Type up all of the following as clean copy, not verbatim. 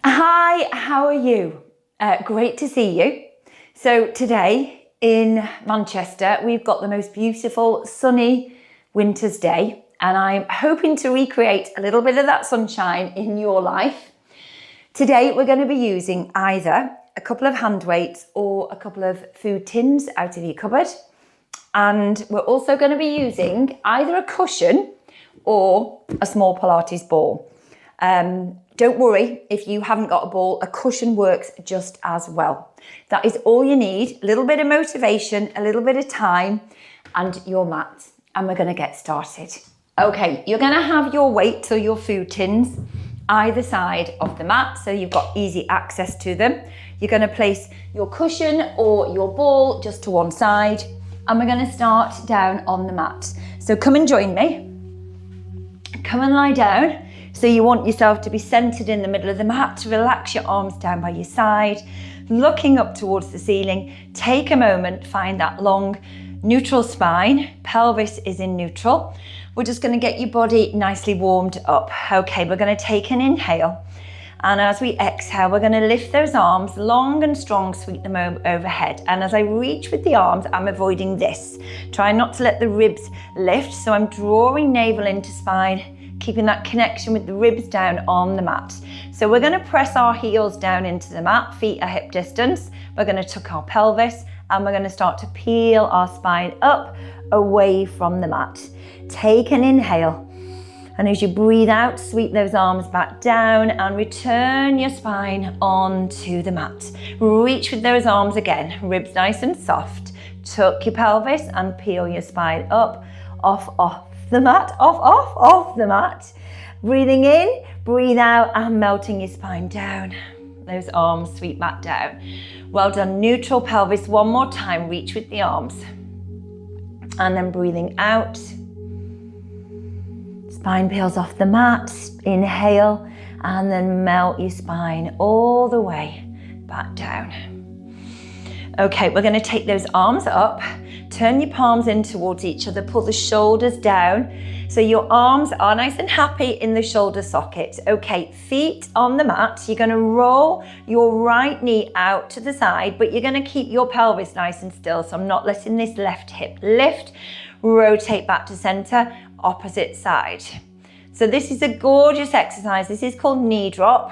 Hi, how are you? Great to see you. So today in Manchester, we've got the most beautiful sunny winter's day, and I'm hoping to recreate a little bit of that sunshine in your life. Today, we're going to be using either a couple of hand weights or a couple of food tins out of your cupboard. And we're also going to be using either a cushion or a small Pilates ball. Don't worry if you haven't got a ball, a cushion works just as well. That is all you need, a little bit of motivation, a little bit of time, and your mat. And we're going to get started. Okay, you're going to have your weights or your food tins either side of the mat, so you've got easy access to them. You're going to place your cushion or your ball just to one side, and we're going to start down on the mat. So come and join me. Come and lie down. So you want yourself to be centered in the middle of the mat. Relax your arms down by your side, looking up towards the ceiling. Take a moment, find that long neutral spine. Pelvis is in neutral. We're just going to get your body nicely warmed up. Okay, we're going to take an inhale. And as we exhale, we're going to lift those arms long and strong, sweep them overhead. And as I reach with the arms, I'm avoiding this. Try not to let the ribs lift. So I'm drawing navel into spine, keeping that connection with the ribs down on the mat. So we're going to press our heels down into the mat, feet are hip distance. We're going to tuck our pelvis and we're going to start to peel our spine up away from the mat. Take an inhale. And as you breathe out, sweep those arms back down and return your spine onto the mat. Reach with those arms again, ribs nice and soft. Tuck your pelvis and peel your spine up, off the mat, off the mat. Breathing in, breathe out and melting your spine down. Those arms sweep back down. Well done, neutral pelvis. One more time, reach with the arms. And then breathing out. Spine peels off the mat, inhale, and then melt your spine all the way back down. Okay, we're going to take those arms up, turn your palms in towards each other, pull the shoulders down, so your arms are nice and happy in the shoulder sockets. Okay, feet on the mat, you're going to roll your right knee out to the side, but you're going to keep your pelvis nice and still, so I'm not letting this left hip lift. Rotate back to center, opposite side. So this is a gorgeous exercise. This is called knee drop,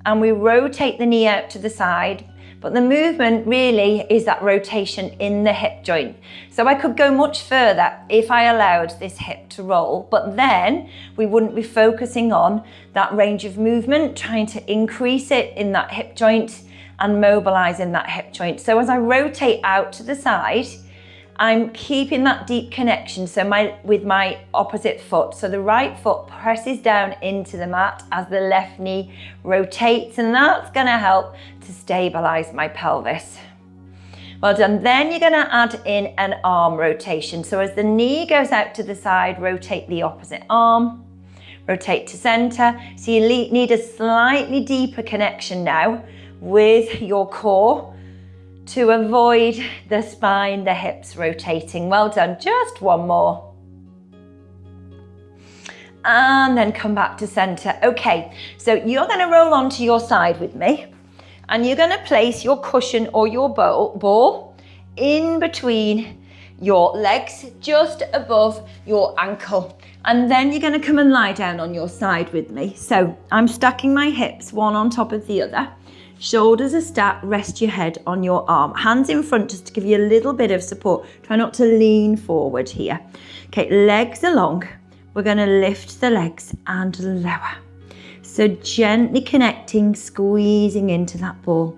and we rotate the knee out to the side, but the movement really is that rotation in the hip joint. So I could go much further if I allowed this hip to roll, but then we wouldn't be focusing on that range of movement, trying to increase it in that hip joint and mobilizing that hip joint. So as I rotate out to the side, I'm keeping that deep connection with my opposite foot. So the right foot presses down into the mat as the left knee rotates, and that's going to help to stabilize my pelvis. Well done. Then you're going to add in an arm rotation. So as the knee goes out to the side, rotate the opposite arm, rotate to center. So you need a slightly deeper connection now with your core to avoid the spine, the hips rotating. Well done, just one more. And then come back to center. Okay, so you're gonna roll onto your side with me, and you're gonna place your cushion or your ball in between your legs, just above your ankle. And then you're gonna come and lie down on your side with me. So I'm stacking my hips one on top of the other. Shoulders are stacked, rest your head on your arm. Hands in front just to give you a little bit of support. Try not to lean forward here. Okay, legs are long. We're going to lift the legs and lower. So gently connecting, squeezing into that ball.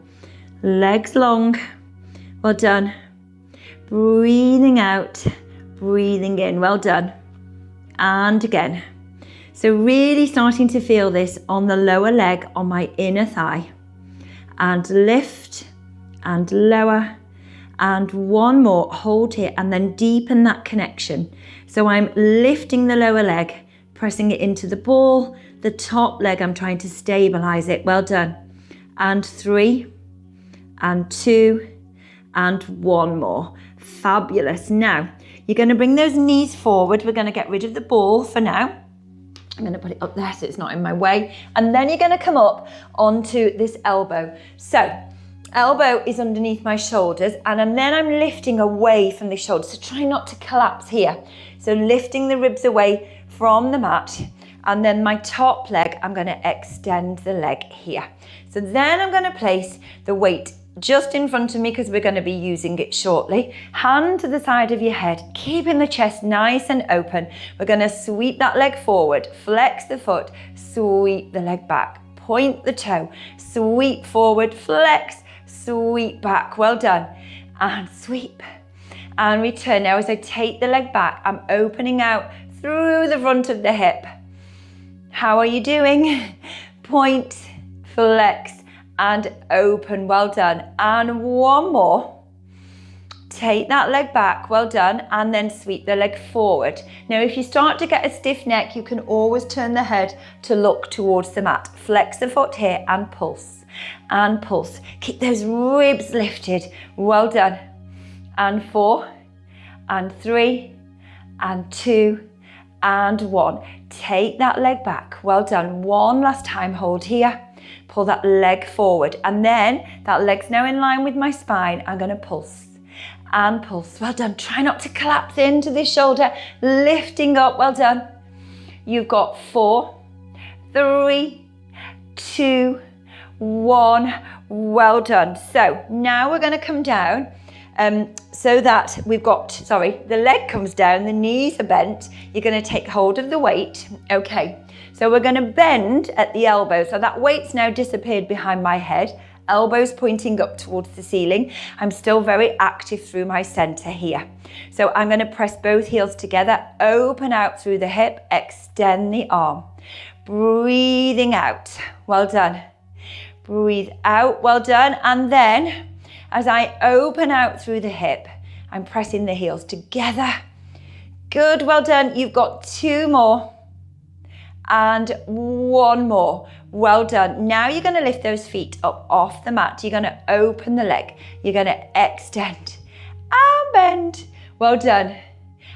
Legs long. Well done. Breathing out, breathing in. Well done. And again. So really starting to feel this on the lower leg, on my inner thigh. And lift and lower, and one more, hold here, and then deepen that connection. So I'm lifting the lower leg, pressing it into the ball, the top leg, I'm trying to stabilize it. Well done. And 3 and 2 and one more. Fabulous. Now you're going to bring those knees forward. We're going to get rid of the ball for now. I'm going to put it up there so it's not in my way. And then you're going to come up onto this elbow. So elbow is underneath my shoulders, and then I'm lifting away from the shoulders. So try not to collapse here. So lifting the ribs away from the mat, and then my top leg, I'm going to extend the leg here. So then I'm going to place the weight just in front of me because we're going to be using it shortly. Hand to the side of your head, keeping the chest nice and open. We're going to sweep that leg forward, flex the foot, sweep the leg back, point the toe, sweep forward, flex, sweep back. Well done. And sweep and return. Now as I take the leg back, I'm opening out through the front of the hip. How are you doing? Point, flex, and open. Well done. And one more. Take that leg back. Well done. And then sweep the leg forward. Now, if you start to get a stiff neck, you can always turn the head to look towards the mat. Flex the foot here and pulse. And pulse. Keep those ribs lifted. Well done. And 4, and 3, and 2, and 1. Take that leg back. Well done. One last time. Hold here. Pull that leg forward, and then that leg's now in line with my spine. I'm going to pulse and pulse. Well done. Try not to collapse into this shoulder. Lifting up. Well done. You've got 4, 3, 2, 1. Well done. So now we're going to come down so that we've got, the leg comes down, the knees are bent. You're going to take hold of the weight. Okay. So we're going to bend at the elbow. So that weight's now disappeared behind my head. Elbows pointing up towards the ceiling. I'm still very active through my center here. So I'm going to press both heels together, open out through the hip, extend the arm. Breathing out. Well done. Breathe out. Well done. And then as I open out through the hip, I'm pressing the heels together. Good. Well done. You've got 2 more. And 1 more. Well done. Now you're going to lift those feet up off the mat. You're going to open the leg. You're going to extend and bend. Well done.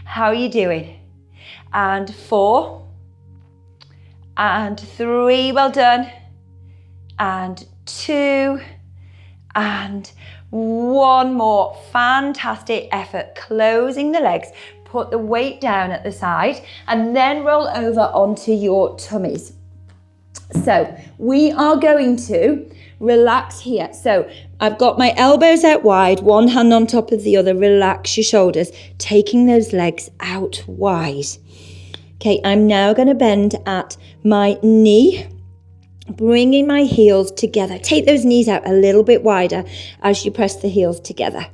How are you doing? And 4 and 3. Well done. And 2 and 1 more. Fantastic effort. Closing the legs. Put the weight down at the side and then roll over onto your tummies. So we are going to relax here. So I've got my elbows out wide, one hand on top of the other. Relax your shoulders, taking those legs out wide. Okay, I'm now going to bend at my knee, bringing my heels together. Take those knees out a little bit wider as you press the heels together.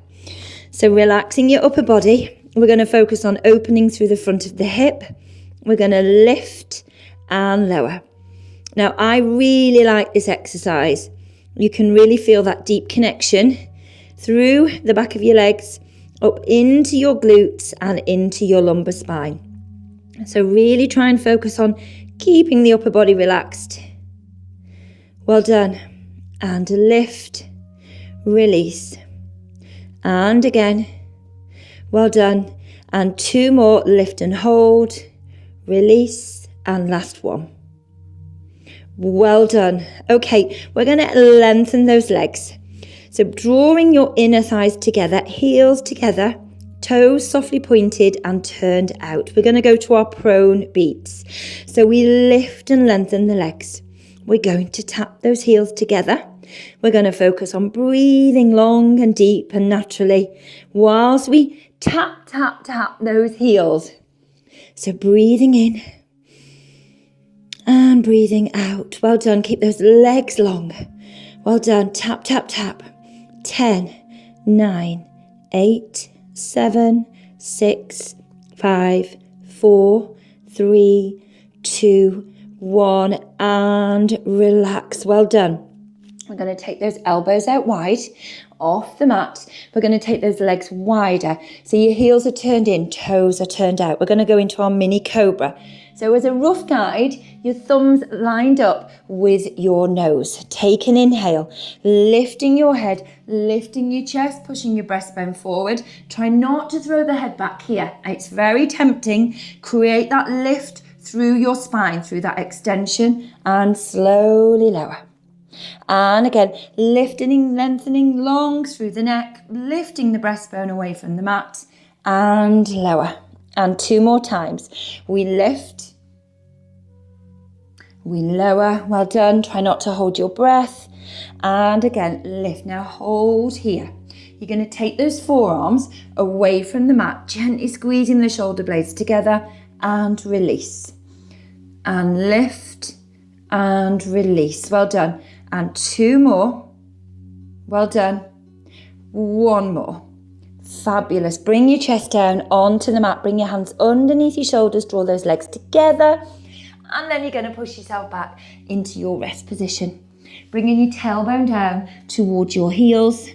So relaxing your upper body. We're going to focus on opening through the front of the hip. We're going to lift and lower. Now, I really like this exercise. You can really feel that deep connection through the back of your legs, up into your glutes and into your lumbar spine. So really try and focus on keeping the upper body relaxed. Well done. And lift, release. And again. Well done. And 2 more, lift and hold, release, and last one. Well done. Okay, we're going to lengthen those legs. So drawing your inner thighs together, heels together, toes softly pointed and turned out. We're going to go to our prone beats. So we lift and lengthen the legs. We're going to tap those heels together. We're going to focus on breathing long and deep and naturally whilst we tap, tap, tap those heels. So breathing in and breathing out. Well done. Keep those legs long. Well done. Tap, tap, tap. 10, 9, 8, 7, 6, 5, 4, 3, 2, 1. And relax. Well done. We're going to take those elbows out wide off the mat. We're going to take those legs wider. So your heels are turned in, toes are turned out. We're going to go into our mini cobra. So as a rough guide, your thumbs lined up with your nose. Take an inhale, lifting your head, lifting your chest, pushing your breastbone forward. Try not to throw the head back here. It's very tempting. Create that lift through your spine, through that extension, and slowly lower. And again, lifting, lengthening long through the neck, lifting the breastbone away from the mat, and lower. And 2 more times. We lift, we lower. Well done. Try not to hold your breath. And again, lift. Now hold here. You're going to take those forearms away from the mat, gently squeezing the shoulder blades together, and release. And lift and release. Well done. And 2 more. Well done. 1 more. Fabulous. Bring your chest down onto the mat. Bring your hands underneath your shoulders. Draw those legs together. And then you're going to push yourself back into your rest position. Bringing your tailbone down towards your heels.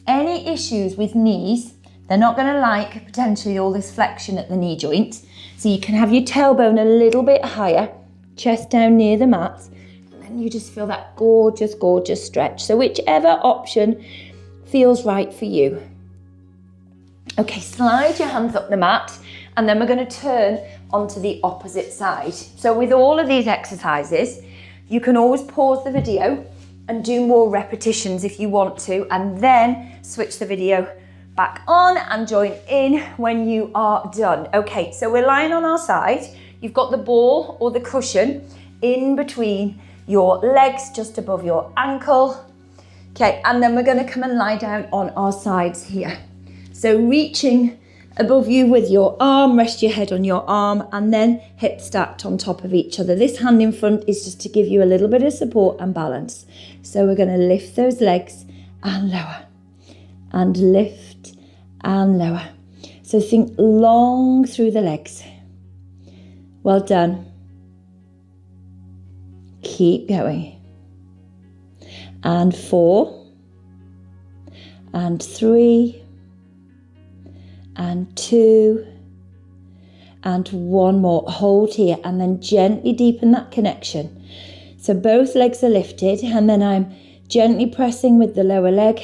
Any issues with knees, they're not going to like potentially all this flexion at the knee joint. So you can have your tailbone a little bit higher, chest down near the mat. And then you just feel that gorgeous, gorgeous stretch. So whichever option feels right for you. Okay, slide your hands up the mat, and then we're going to turn onto the opposite side. So with all of these exercises, you can always pause the video and do more repetitions if you want to, and then switch the video back on and join in when you are done. Okay, so we're lying on our side. You've got the ball or the cushion in between your legs, just above your ankle. Okay, and then we're going to come and lie down on our sides here. So reaching above you with your arm, rest your head on your arm, and then hips stacked on top of each other. This hand in front is just to give you a little bit of support and balance. So we're going to lift those legs and lower, and lift and lower. So think long through the legs. Well done. Keep going. And 4, and 3, and 2, and 1 more. Hold here, and then gently deepen that connection. So both legs are lifted, and then I'm gently pressing with the lower leg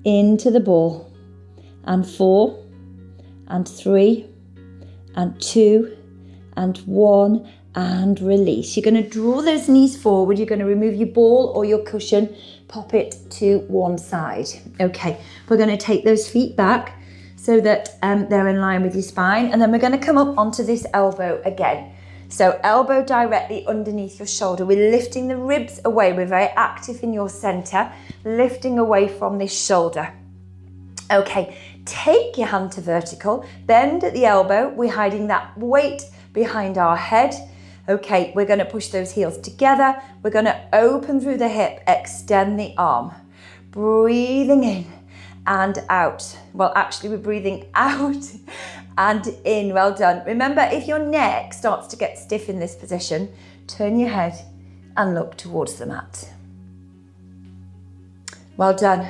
into the ball. And 4, and 3, and 2, and 1, and release. You're going to draw those knees forward. You're going to remove your ball or your cushion, pop it to one side. Okay, we're going to take those feet back so that they're in line with your spine, and then we're going to come up onto this elbow again. So elbow directly underneath your shoulder. We're lifting the ribs away. We're very active in your center, lifting away from this shoulder. Okay, take your hand to vertical, bend at the elbow. We're hiding that weight behind our head. Okay, we're going to push those heels together. We're going to open through the hip, extend the arm. Breathing in and out. Well, actually, we're breathing out and in. Well done. Remember, if your neck starts to get stiff in this position, turn your head and look towards the mat. Well done.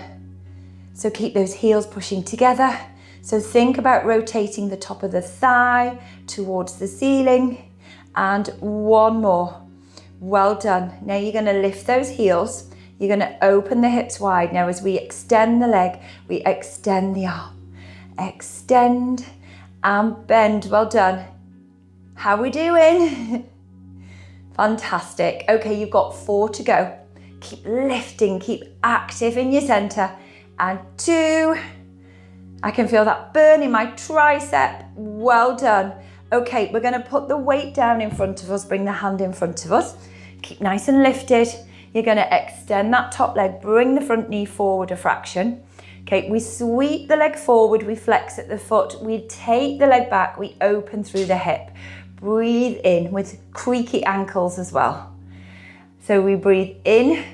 So keep those heels pushing together. So think about rotating the top of the thigh towards the ceiling. And 1 more. Well done. Now you're going to lift those heels. You're going to open the hips wide. Now as we extend the leg, we extend the arm. Extend and bend. Well done. How are we doing? Fantastic. Okay, you've got 4 to go. Keep lifting, keep active in your center. And 2. I can feel that burn in my tricep. Well done. Okay, we're going to put the weight down in front of us, bring the hand in front of us. Keep nice and lifted. You're going to extend that top leg, bring the front knee forward a fraction. Okay, we sweep the leg forward, we flex at the foot, we take the leg back, we open through the hip. Breathe in with creaky ankles as well. So we breathe in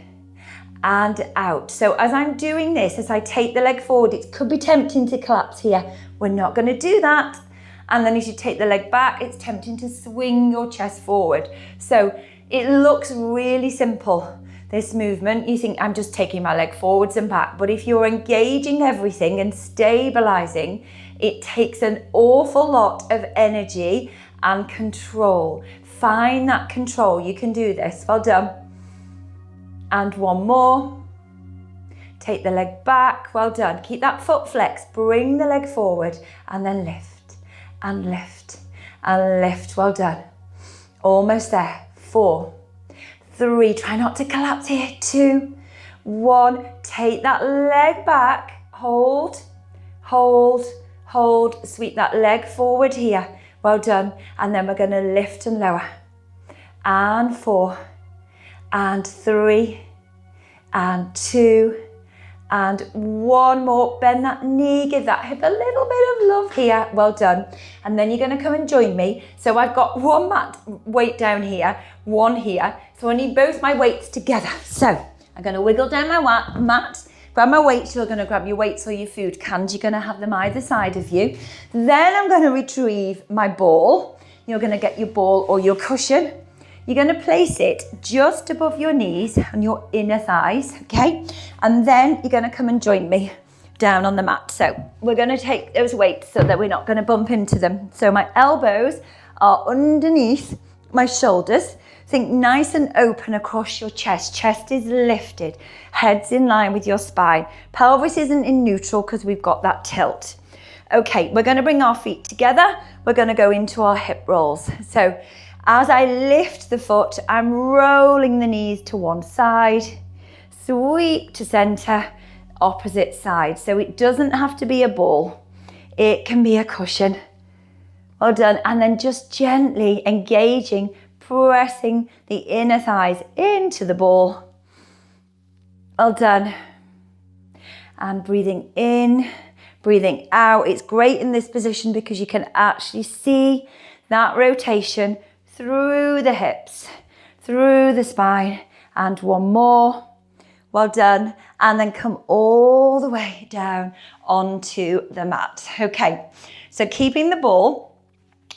and out. So as I'm doing this, as I take the leg forward, it could be tempting to collapse here. We're not going to do that. And then as you take the leg back, it's tempting to swing your chest forward. So it looks really simple, this movement. You think, I'm just taking my leg forwards and back. But if you're engaging everything and stabilizing, it takes an awful lot of energy and control. Find that control. You can do this. Well done. And 1 more. Take the leg back. Well done. Keep that foot flexed. Bring the leg forward and then lift. And lift and lift. Well done. Almost there. 4, 3, try not to collapse here. 2, 1, take that leg back, hold, hold, hold, sweep that leg forward here. Well done. And then we're going to lift and lower. And 4, and 3, and 2, and 1 more. Bend that knee, give that hip a little bit of love here. Well done. And then you're going to come and join me. So I've got one weight down here, one here. So I need both my weights together. So I'm going to wiggle down my mat, grab my weights. You're going to grab your weights or your food cans. You're going to have them either side of you. Then I'm going to retrieve my ball. You're going to get your ball or your cushion. You're going to place it just above your knees and your inner thighs, okay? And then you're going to come and join me down on the mat. So we're going to take those weights so that we're not going to bump into them. So my elbows are underneath my shoulders. Think nice and open across your chest. Chest is lifted. Head's in line with your spine. Pelvis isn't in neutral because we've got that tilt. Okay, we're going to bring our feet together. We're going to go into our hip rolls. So as I lift the foot, I'm rolling the knees to one side, sweep to center, opposite side. So it doesn't have to be a ball. It can be a cushion. Well done. And then just gently engaging, pressing the inner thighs into the ball. Well done. And breathing in, breathing out. It's great in this position because you can actually see that rotation through the hips, through the spine, and 1 more. Well done. And then come all the way down onto the mat. Okay, so keeping the ball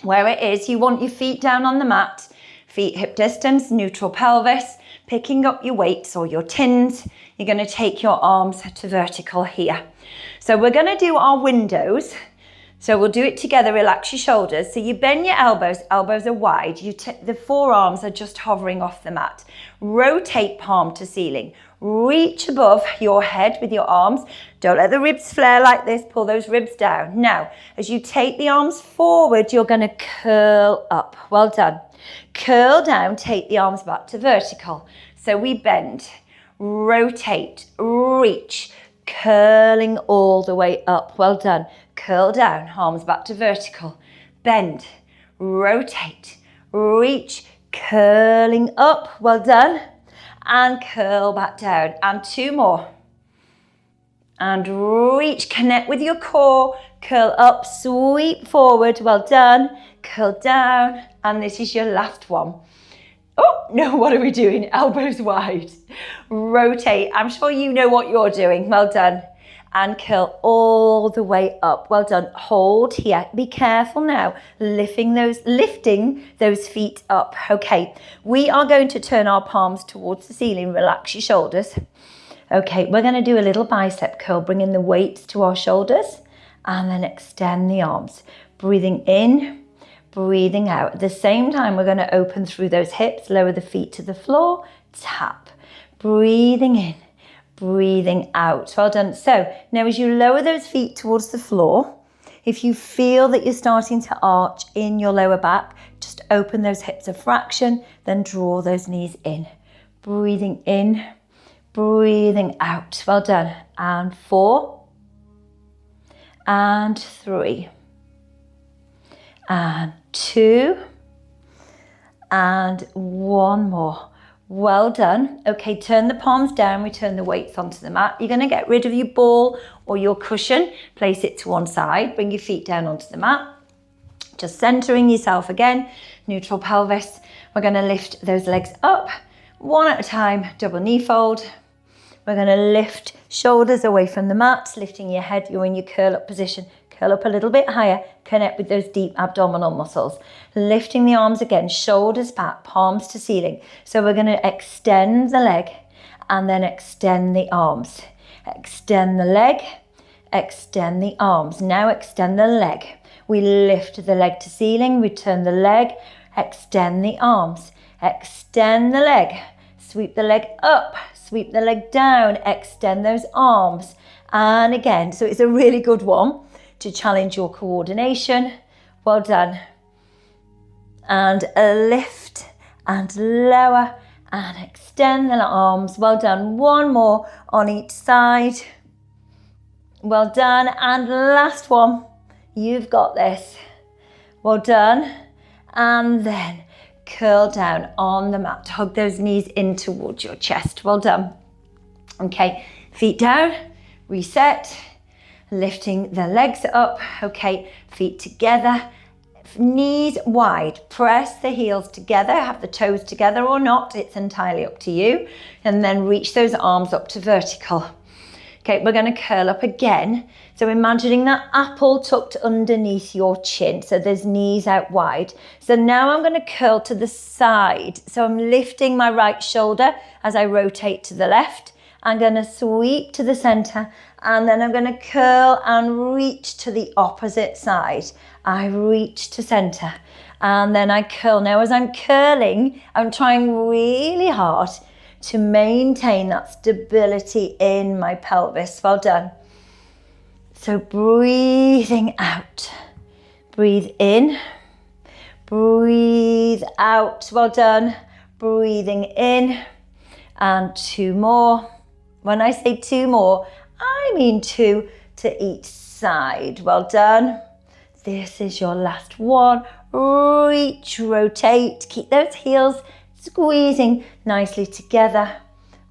where it is, you want your feet down on the mat, feet hip distance, neutral pelvis, picking up your weights or your tins. You're going to take your arms to vertical here. So we're going to do our windows. So we'll do it together, relax your shoulders. So you bend your elbows, elbows are wide. The forearms are just hovering off the mat. Rotate palm to ceiling. Reach above your head with your arms. Don't let the ribs flare like this, pull those ribs down. Now, as you take the arms forward, you're gonna curl up. Well done. Curl down, take the arms back to vertical. So we bend, rotate, reach, curling all the way up. Well done. Curl down, arms back to vertical. Bend, rotate, reach, curling up. Well done. And curl back down. And 2 more. And reach, connect with your core. Curl up, sweep forward. Well done. Curl down. And this is your last one. Oh, no, what are we doing? Elbows wide. Rotate. I'm sure you know what you're doing. Well done. And curl all the way up. Well done. Hold here. Be careful now. Lifting those feet up. Okay, we are going to turn our palms towards the ceiling. Relax your shoulders. Okay, we're going to do a little bicep curl, bringing the weights to our shoulders and then extend the arms. Breathing in, breathing out. At the same time, we're going to open through those hips, lower the feet to the floor, tap. Breathing in. Breathing out. Well done. So now as you lower those feet towards the floor, if you feel that you're starting to arch in your lower back, just open those hips a fraction, then draw those knees in. Breathing in, breathing out. Well done. And 4, and 3, and 2, and 1 more. Well done. Okay, turn the palms down, return the weights onto the mat. You're going to get rid of your ball or your cushion, place it to one side, bring your feet down onto the mat. Just centering yourself again, neutral pelvis. We're going to lift those legs up, one at a time, double knee fold. We're going to lift shoulders away from the mat, lifting your head, you're in your curl up position. Curl up a little bit higher, connect with those deep abdominal muscles. Lifting the arms again, shoulders back, palms to ceiling. So we're going to extend the leg and then extend the arms. Extend the leg, extend the arms. Now extend the leg. We lift the leg to ceiling, return the leg, extend the arms. Extend the leg, sweep the leg up, sweep the leg down, extend those arms. And again, so it's a really good one to challenge your coordination. Well done. and lift and lower and extend the arms. Well done. One more on each side. Well done. And last one. You've got this. Well done. And then curl down on the mat. Hug those knees in towards your chest. Well done. Okay, feet down, reset, lifting the legs up. Okay, feet together, knees wide. Press the heels together, have the toes together or not. It's entirely up to you. And then reach those arms up to vertical. Okay, we're going to curl up again. So imagining that apple tucked underneath your chin. So there's knees out wide. So now I'm going to curl to the side. So I'm lifting my right shoulder as I rotate to the left. I'm going to sweep to the center, and then I'm going to curl and reach to the opposite side. I reach to center, and then I curl. Now as I'm curling, I'm trying really hard to maintain that stability in my pelvis. Well done. So breathing out, breathe in, breathe out. Well done. Breathing in, and two more. When I say two more, I mean two to each side. Well done. This is your last one. Reach, rotate, keep those heels squeezing nicely together.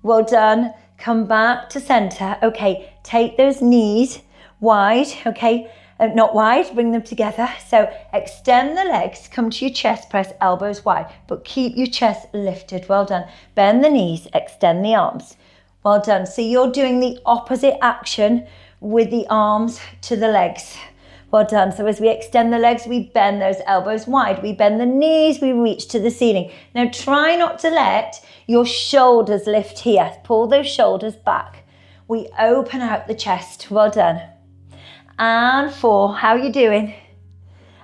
Well done. Come back to center. Okay, take those knees wide, okay? Not wide, bring them together. So extend the legs, come to your chest press, elbows wide, but keep your chest lifted. Well done. Bend the knees, extend the arms. Well done. So you're doing the opposite action with the arms to the legs. Well done. So as we extend the legs, we bend those elbows wide. We bend the knees, we reach to the ceiling. Now try not to let your shoulders lift here. Pull those shoulders back. We open out the chest. Well done. And 4. How are you doing?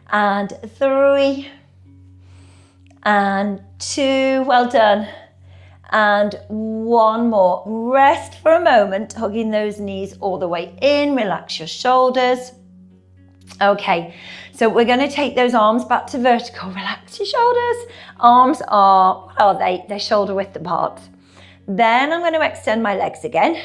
And 3. And 2. Well done. And 1 more. Rest for a moment, hugging those knees all the way in. Relax your shoulders. Okay, so we're going to take those arms back to vertical. Relax your shoulders. Arms are, what are they? They're shoulder width apart. Then I'm going to extend my legs again.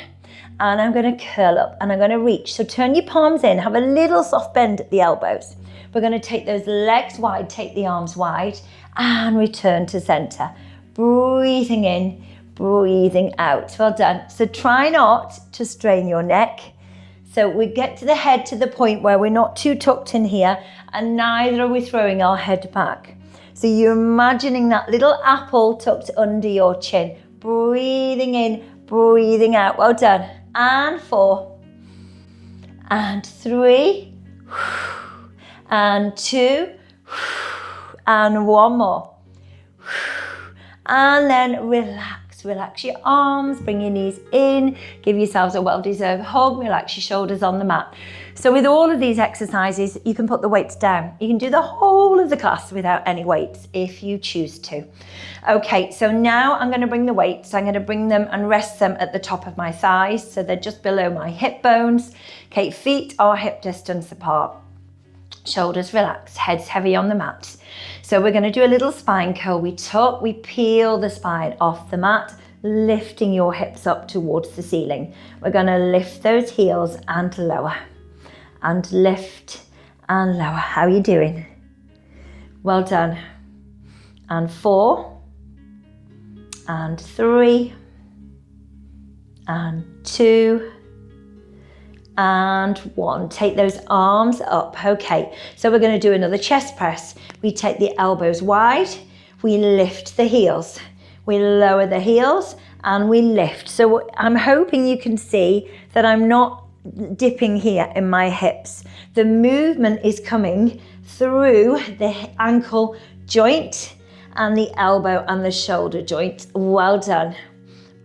And I'm going to curl up and I'm going to reach. So turn your palms in. Have a little soft bend at the elbows. We're going to take those legs wide, take the arms wide, and return to center. Breathing in, breathing out. Well done. So try not to strain your neck. So we get to the head to the point where we're not too tucked in here, and neither are we throwing our head back. So you're imagining that little apple tucked under your chin. Breathing in, breathing out. Well done. And 4. And 3. And 2. And 1 more. And then relax your arms, bring your knees in, give yourselves a well-deserved hug, relax your shoulders on the mat. So with all of these exercises, you can put the weights down. You can do the whole of the class without any weights if you choose to. Okay, so now I'm going to bring the weights. I'm going to bring them and rest them at the top of my thighs, so they're just below my hip bones. Okay, feet are hip distance apart. Shoulders relaxed, heads heavy on the mat. So we're going to do a little spine curl. We tuck, we peel the spine off the mat, lifting your hips up towards the ceiling. We're going to lift those heels and lower, and lift and lower. How are you doing? Well done. And 4, and 3, and 2, and 1. Take those arms up. Okay, so we're going to do another chest press. We take the elbows wide, we lift the heels, we lower the heels, and we lift. So I'm hoping you can see that I'm not dipping here in my hips. The movement is coming through the ankle joint and the elbow and the shoulder joint. Well done.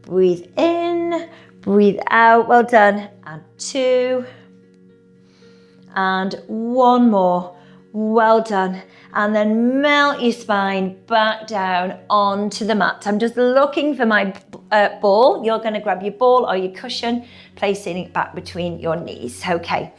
Breathe in, breathe out. Well done. And 2, and 1 more. Well done. And then melt your spine back down onto the mat. I'm just looking for my ball. You're going to grab your ball or your cushion, placing it back between your knees. Okay,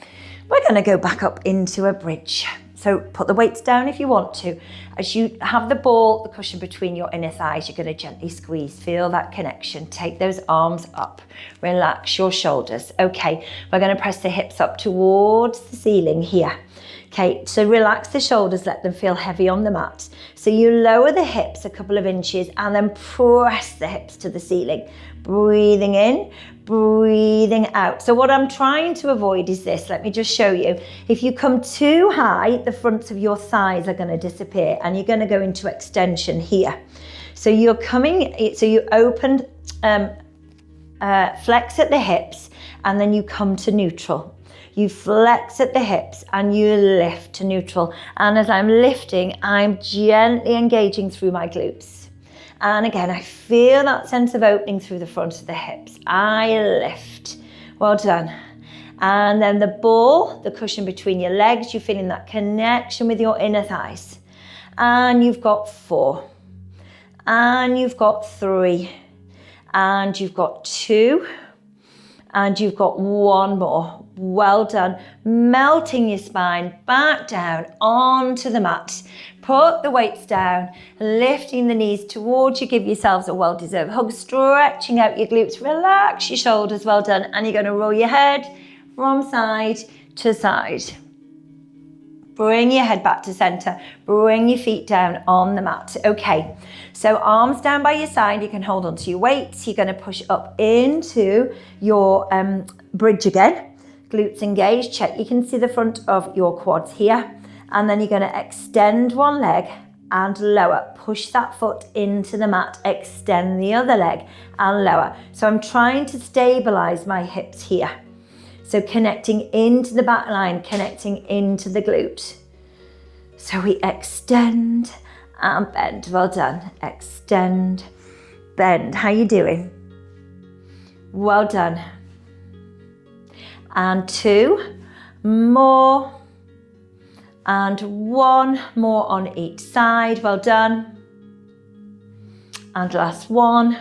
we're going to go back up into a bridge. So put the weights down if you want to. As you have the ball, the cushion between your inner thighs, you're going to gently squeeze. Feel that connection. Take those arms up. Relax your shoulders. Okay, we're going to press the hips up towards the ceiling here. Okay, so relax the shoulders, let them feel heavy on the mat. So you lower the hips a couple of inches and then press the hips to the ceiling. Breathing in, breathing out. So what I'm trying to avoid is this. Let me just show you. If you come too high, the fronts of your thighs are going to disappear and you're going to go into extension here. So you're coming, so you open, flex at the hips and then you come to neutral. You flex at the hips and you lift to neutral. And as I'm lifting, I'm gently engaging through my glutes. And again, I feel that sense of opening through the front of the hips. I lift. Well done. And then the ball, the cushion between your legs, you're feeling that connection with your inner thighs. And you've got 4. And you've got 3. And you've got 2. And you've got 1 more. Well done. Melting your spine back down onto the mat. Put the weights down, lifting the knees towards you. Give yourselves a well-deserved hug, stretching out your glutes. Relax your shoulders. Well done. And you're going to roll your head from side to side. Bring your head back to center. Bring your feet down on the mat. Okay, so arms down by your side. You can hold onto your weights. You're going to push up into your bridge again. Glutes engaged. Check you can see the front of your quads here. And then you're going to extend one leg and lower. Push that foot into the mat. Extend the other leg and lower. So I'm trying to stabilize my hips here. So connecting into the back line, connecting into the glute. So we extend and bend. Well done. Extend, bend. How you doing? Well done. And 2 more. And 1 more on each side. Well done. And last one.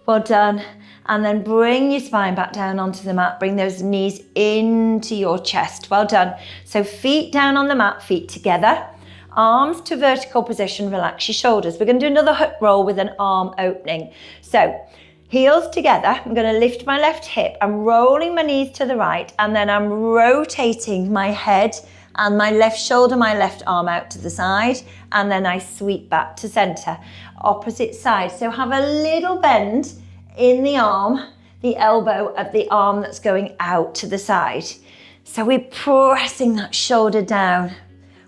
Well done. And then bring your spine back down onto the mat. Bring those knees into your chest. Well done. So feet down on the mat, feet together. Arms to vertical position, relax your shoulders. We're going to do another hip roll with an arm opening. So heels together. I'm going to lift my left hip. I'm rolling my knees to the right and then I'm rotating my head and my left shoulder, my left arm out to the side, and then I sweep back to center. Opposite side. So have a little bend in the arm, the elbow of the arm that's going out to the side. So we're pressing that shoulder down.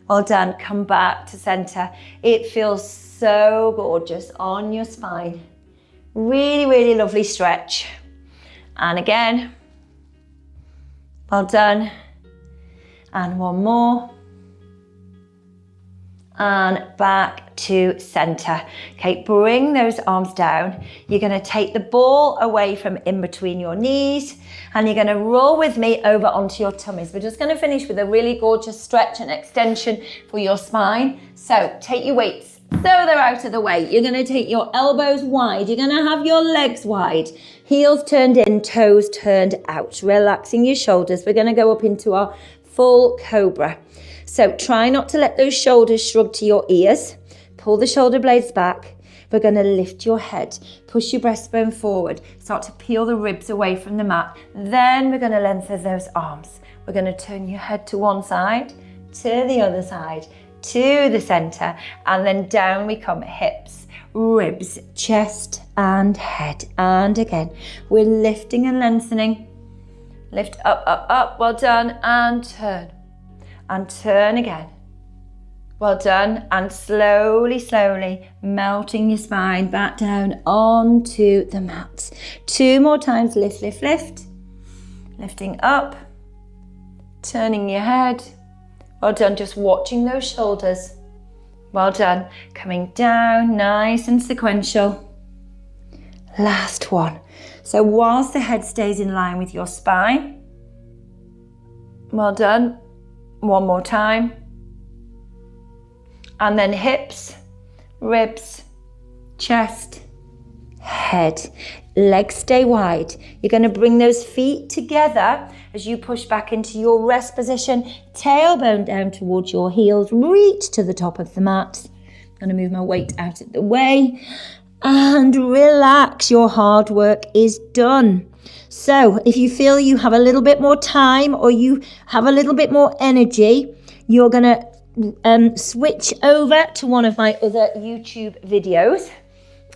Well done. Come back to center. It feels so gorgeous on your spine. Really, really lovely stretch. And again. Well done. And 1 more. And back to center. Okay, bring those arms down. You're going to take the ball away from in between your knees and you're going to roll with me over onto your tummies. We're just going to finish with a really gorgeous stretch and extension for your spine. So take your weights so they're out of the way. You're going to take your elbows wide. You're going to have your legs wide. Heels turned in, toes turned out. Relaxing your shoulders. We're going to go up into our full cobra. So try not to let those shoulders shrug to your ears. Pull the shoulder blades back. We're going to lift your head. Push your breastbone forward. Start to peel the ribs away from the mat. Then we're going to lengthen those arms. We're going to turn your head to one side, to the other side, to the center, and then down we come. Hips, ribs, chest, and head. And again, we're lifting and lengthening. Lift up, up, up. Well done. And turn. And turn again. Well done. And slowly, slowly melting your spine back down onto the mat. 2 more times. Lift, lift, lift. Lifting up. Turning your head. Well done. Just watching those shoulders. Well done. Coming down, nice and sequential. Last one. So whilst the head stays in line with your spine. Well done. 1 more time. And then hips, ribs, chest, head. Legs stay wide. You're going to bring those feet together as you push back into your rest position. Tailbone down towards your heels. Reach to the top of the mat. I'm going to move my weight out of the way. And relax. Your hard work is done. So if you feel you have a little bit more time or you have a little bit more energy, you're going to switch over to one of my other YouTube videos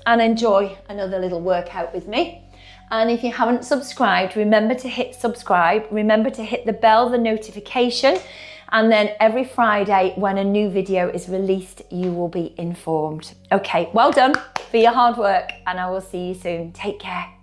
and enjoy another little workout with me. And if you haven't subscribed, remember to hit subscribe. Remember to hit the bell, the notification. And then every Friday when a new video is released, you will be informed. Okay, well done for your hard work, and I will see you soon. Take care.